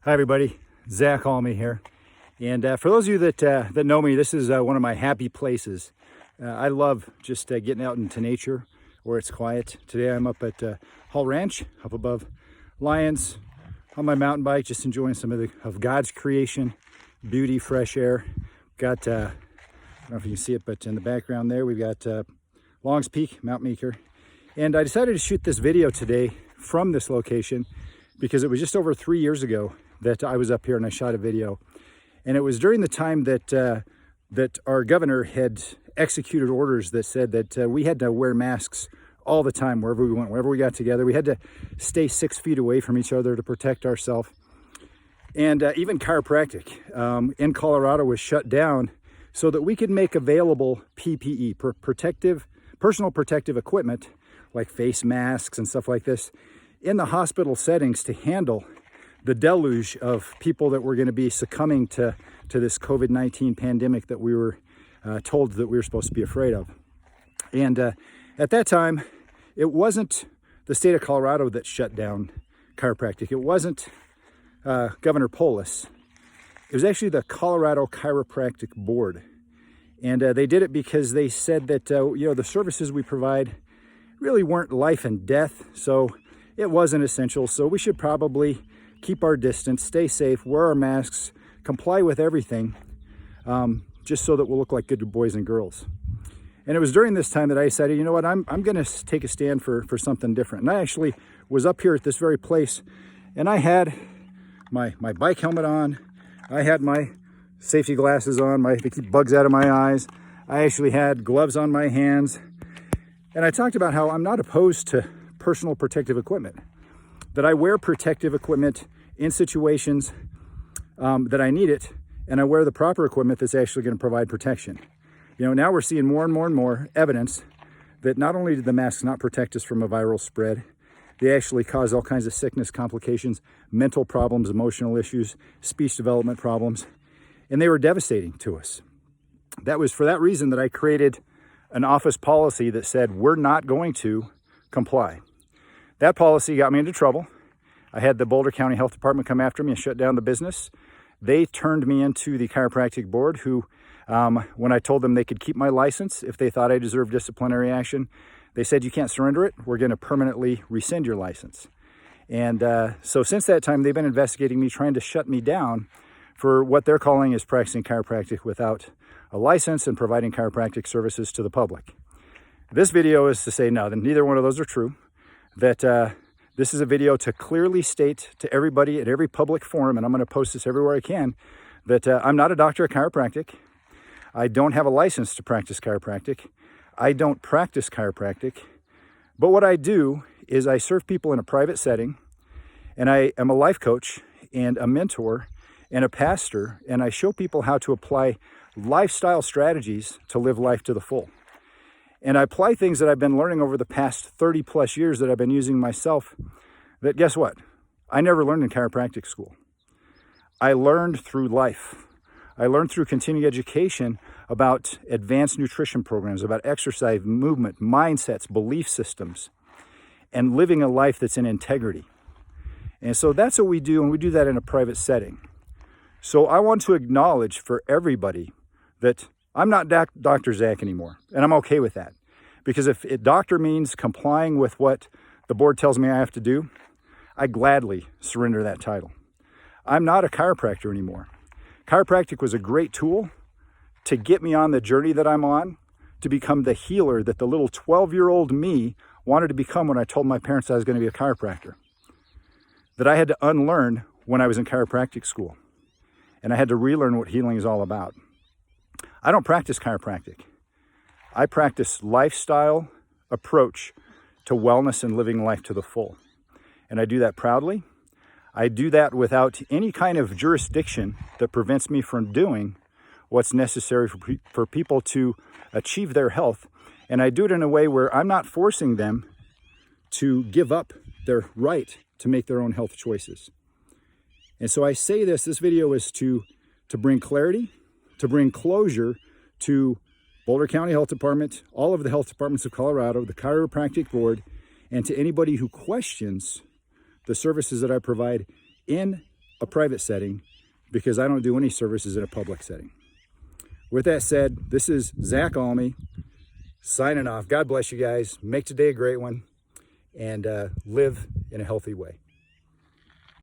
Hi everybody, Zach Almy here. And for those of you that know me, this is one of my happy places. I love just getting out into nature where it's quiet. Today I'm up at Hall Ranch, up above Lions, on my mountain bike, just enjoying some of God's creation, beauty, fresh air. Got, I don't know if you can see it, but in the background there, we've got Longs Peak, Mount Meeker. And I decided to shoot this video today from this location because it was just over 3 years ago that I was up here and I shot a video. And it was during the time that that our governor had executed orders that said that we had to wear masks all the time, wherever we went, wherever we got together. We had to stay 6 feet away from each other to protect ourselves. And even chiropractic in Colorado was shut down so that we could make available PPE, personal protective equipment, like face masks and stuff like this, in the hospital settings to handle the deluge of people that were going to be succumbing to this COVID-19 pandemic that we were told that we were supposed to be afraid of. And at that time, it wasn't the state of Colorado that shut down chiropractic. It wasn't Governor Polis. It was actually the Colorado Chiropractic Board. And they did it because they said that the services we provide really weren't life and death, so it wasn't essential. So we should probably keep our distance, stay safe, wear our masks, comply with everything, just so that we'll look like good boys and girls. And it was during this time that I decided, you know what, I'm going to take a stand for something different. And I actually was up here at this very place, and I had my bike helmet on, I had my safety glasses on, to keep bugs out of my eyes. I actually had gloves on my hands. And I talked about how I'm not opposed to personal protective equipment, that I wear protective equipment in situations that I need it, and I wear the proper equipment that's actually going to provide protection. You know, now we're seeing more and more evidence that not only did the masks not protect us from a viral spread, they actually cause all kinds of sickness, complications, mental problems, emotional issues, speech development problems, and they were devastating to us. That was for that reason that I created an office policy that said we're not going to comply. That policy got me into trouble. I had the Boulder County Health Department come after me and shut down the business. They turned me into the chiropractic board who, when I told them they could keep my license if they thought I deserved disciplinary action, they said, you can't surrender it. We're going to permanently rescind your license. And so since that time, they've been investigating me, trying to shut me down for what they're calling is practicing chiropractic without a license and providing chiropractic services to the public. This video is to say, no, that neither one of those are true. That this is a video to clearly state to everybody at every public forum, and I'm going to post this everywhere I can, that I'm not a doctor of chiropractic. I don't have a license to practice chiropractic. I don't practice chiropractic. But what I do is I serve people in a private setting, and I am a life coach and a mentor and a pastor, and I show people how to apply lifestyle strategies to live life to the full. And I apply things that I've been learning over the past 30 plus years that I've been using myself, that guess what? I never learned in chiropractic school. I learned through life. I learned through continuing education about advanced nutrition programs, about exercise, movement, mindsets, belief systems, and living a life that's in integrity. And so that's what we do, and we do that in a private setting. So I want to acknowledge for everybody that I'm not Dr. Zach anymore, and I'm okay with that. Because if a doctor means complying with what the board tells me I have to do, I gladly surrender that title. I'm not a chiropractor anymore. Chiropractic was a great tool to get me on the journey that I'm on, to become the healer that the little 12-year-old me wanted to become when I told my parents I was going to be a chiropractor. That I had to unlearn when I was in chiropractic school. And I had to relearn what healing is all about. I don't practice chiropractic. I practice lifestyle approach to wellness and living life to the full. And I do that proudly. I do that without any kind of jurisdiction that prevents me from doing what's necessary for people to achieve their health. And I do it in a way where I'm not forcing them to give up their right to make their own health choices. And so I say this video is to bring clarity, to bring closure to Boulder County Health Department, all of the health departments of Colorado, the chiropractic board, and to anybody who questions the services that I provide in a private setting because I don't do any services in a public setting. With that said, this is Zach Almy signing off. God bless you guys. Make today a great one and live in a healthy way.